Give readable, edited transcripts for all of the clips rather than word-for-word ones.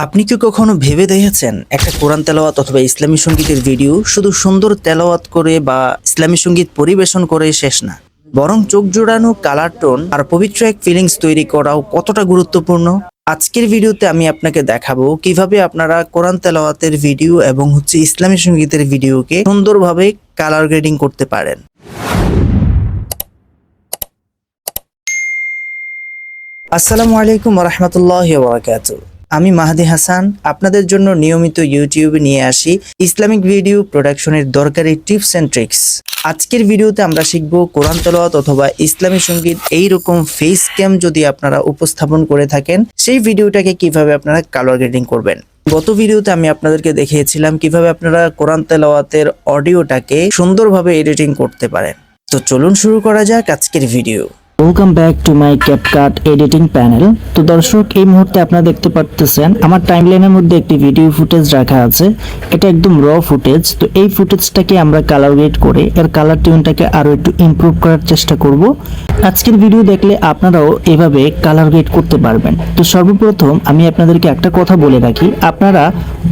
আপনি কি কখনো ভেবে দেখেছেন একটা কোরআন তেলাওয়াত অথবা ইসলামী সঙ্গীতের ভিডিও শুধু সুন্দর তেলাওয়াত করে বা ইসলামী সঙ্গীত পরিবেশন করে শেষ না, বরং চোখ জোড়ানো কালার টোন আর পবিত্র এক ফিলিংস তৈরি করাও কতটা গুরুত্বপূর্ণ। আজকের ভিডিওতে আমি আপনাকে দেখাবো কিভাবে আপনারা কোরআন তেলাওয়াতের ভিডিও এবং ইসলামী সঙ্গীতের ভিডিওকে সুন্দরভাবে কালার গ্রেডিং করতে পারেন। আসসালামু আলাইকুম ওয়া রাহমাতুল্লাহি ওয়া বারাকাতুহু। আমি মাহাদি হাসান আপনাদের জন্য নিয়মিত ইউটিউবে নিয়ে আসি ইসলামিক ভিডিও প্রোডাকশনের দরকারি টিপস এন্ড ট্রিক্স। আজকের ভিডিওতে আমরা শিখব কোরআন তেলাওয়াত অথবা ইসলামী সঙ্গীত এইরকম ফেস ক্যাম যদি আপনারা উপস্থাপন করে থাকেন, সেই ভিডিওটাকে কিভাবে আপনারা কালার গ্রেডিং করবেন। গত ভিডিওতে আমি আপনাদেরকে দেখিয়েছিলাম কিভাবে আপনারা কোরআন তেলাওয়াতের অডিওটাকে সুন্দরভাবে এডিটিং করতে পারেন। তো চলুন শুরু করা যাক আজকের video. Welcome back to my CapCut editing panel. তো দর্শক, এই মুহূর্তে আপনারা দেখতে পাচ্ছেন আমার টাইমলাইনের মধ্যে একটি ভিডিও ফুটেজ রাখা আছে। এটা একদম র ফুটেজ। তো এই ফুটেজটাকে আমরা কালার গ্রেড করে এর কালার টিউনটাকে আরো একটু ইমপ্রুভ করার চেষ্টা করব। আজকের ভিডিও দেখলে আপনারাও এভাবে কালার গ্রেড করতে পারবেন। তো সর্বপ্রথম আমি আপনাদেরকে একটা কথা বলে রাখি, আপনারা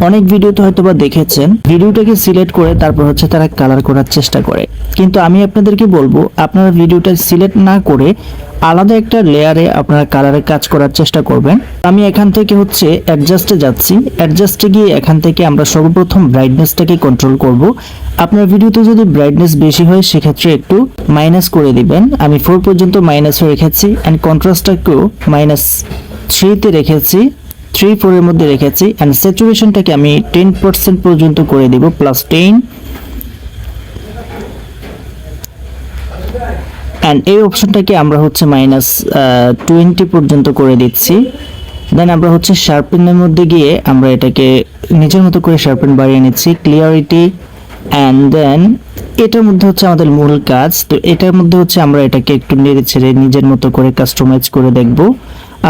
অনেক ভিডিওতে হয়তোবা দেখেছেন ভিডিওটাকে সিলেক্ট করে তারপর তারা কালার করার চেষ্টা করে, কিন্তু আমি আপনাদেরকে বলবো আপনারা ভিডিওটা সিলেক্ট না করে আলাদা একটা লেয়ারে আপনারা কালারের কাজ করার চেষ্টা করবেন। আমি এখান থেকে অ্যাডজাস্টে যাচ্ছি। অ্যাডজাস্টে গিয়ে এখান থেকে আমরা সর্বপ্রথম ব্রাইটনেসটাকে কন্ট্রোল করব। আপনার ভিডিওতে যদি ব্রাইটনেস বেশি হয় সেক্ষেত্রে একটু মাইনাস করে দিবেন। আমি 4 পর্যন্ত মাইনাসে রেখেছি অ্যান্ড কন্ট্রাস্টটাকেও -3-তে রেখেছি, 3-4 এর মধ্যে রেখেছি অ্যান্ড স্যাচুরেশনটাকে আমি 10% পর্যন্ত করে দিব, +10। অ্যান্ড এই অপশনটাকে আমরা -20 পর্যন্ত করে দিচ্ছি। দেন আমরা শার্পেনের মধ্যে গিয়ে আমরা এটাকে নিজের মতো করে শার্পেন বাড়িয়ে নিচ্ছি, ক্লিয়ারিটি। অ্যান্ড দেন এটার মধ্যে আমাদের মূল কাজ। তো এটার মধ্যে আমরা এটাকে একটু নেড়ে ছেড়ে নিজের মতো করে কাস্টমাইজ করে দেখব।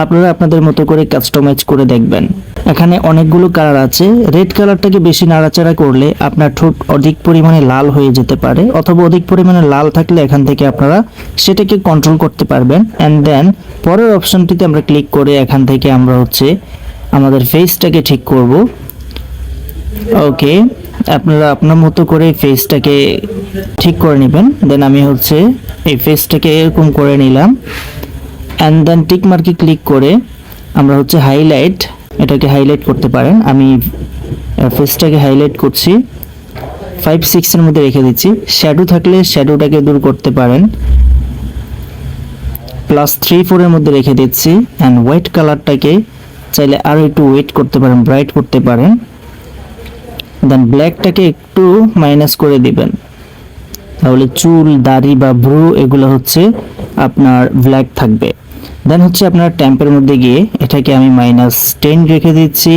আপনারা আপনাদের মতো করে কাস্টমাইজ করে দেখবেন। এখানে অনেকগুলো কালার আছে। রেড কালারটাকে বেশি নাড়াচাড়া করলে আপনার ঠোঁট অধিক পরিমাণে লাল হয়ে যেতে পারে, অথবা অধিক পরিমাণে লাল থাকলে এখান থেকে আপনারা সেটাকে কন্ট্রোল করতে পারবেন। অ্যান্ড দেন পরের অপশনটিতে আমরা ক্লিক করে এখান থেকে আমরা আমাদের ফেসটাকে ঠিক করব। ওকে, আপনারা আপনার মতো করে ফেসটাকে ঠিক করে নেবেন। দেন আমি এই ফেসটাকে এরকম করে নিলাম। অ্যান্ড দেন টিক মার্কে ক্লিক করে আমরা হাইলাইট, এটাকে হাইলাইট করতে পারেন। আমি ফেসটাকে হাইলাইট করছি, 5-6 এর মধ্যে রেখে দিচ্ছি। শ্যাডো থাকলে শ্যাডোটাকে দূর করতে পারেন, +3-4 এর মধ্যে রেখে দিচ্ছি। অ্যান্ড হোয়াইট কালারটাকে চাইলে আরও একটু ওয়েট করতে পারেন, ব্রাইট করতে পারেন। দেন ব্ল্যাকটাকে একটু মাইনাস করে দিবেন, তাহলে চুল, দাড়ি বা ভ্রু এগুলো আপনার ব্ল্যাক থাকবে। দেন আপনার ট্যাম্পের মধ্যে গিয়ে এটাকে আমি -10 রেখে দিচ্ছি,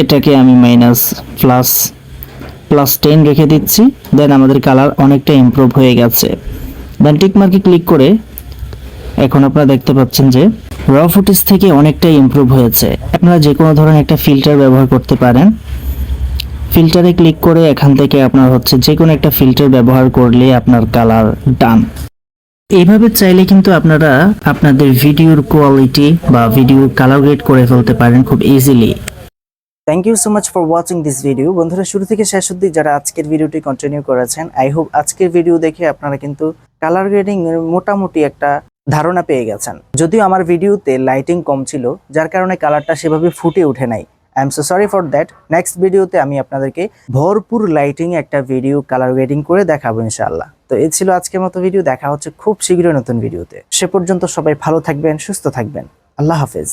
এটাকে আমি +10 রেখে দিচ্ছি। দেন আমাদের কালার অনেকটা ইমপ্রুভ হয়ে গেছে। দেন টিক মার্কে ক্লিক করে এখন আপনারা দেখতে পাচ্ছেন যে র ফুটেজ থেকে অনেকটাই ইমপ্রুভ হয়েছে। আপনারা যে কোনো ধরনের একটা ফিল্টার ব্যবহার করতে পারেন। ফিল্টারে ক্লিক করে এখান থেকে আপনার যে কোনো একটা ফিল্টার ব্যবহার করলে আপনার কালার ডান। এইভাবে চাইলে কিন্তু আপনারা আপনাদের ভিডিওর কোয়ালিটি বা ভিডিও কালার গ্রেড করে ফেলতে পারেন খুব easily. Thank you so much for watching this video. বন্ধুরা, শুরু থেকে শেষ অবধি যারা আজকের ভিডিওটি কন্টিনিউ করেছেন, আই হোপ আজকের ভিডিও দেখে আপনারা কিন্তু কালার গ্রেডিং এর মোটামুটি একটা ধারণা পেয়ে গেছেন। যদিও আমার ভিডিওতে লাইটিং কম ছিল, যার কারণে কালারটা সেভাবে ফুটে ওঠে নাই। I am so sorry for that. Next ভিডিওতে আমি আপনাদেরকে ভরপুর লাইটিং একটা ভিডিও কালার গ্রেডিং করে দেখাবো ইনশাআল্লাহ। তো এই ছিল আজকের মতো ভিডিও। দেখা হচ্ছে খুব শীঘ্রই নতুন ভিডিওতে। সে পর্যন্ত সবাই ভালো থাকবেন, সুস্থ থাকবেন। আল্লাহ হাফেজ।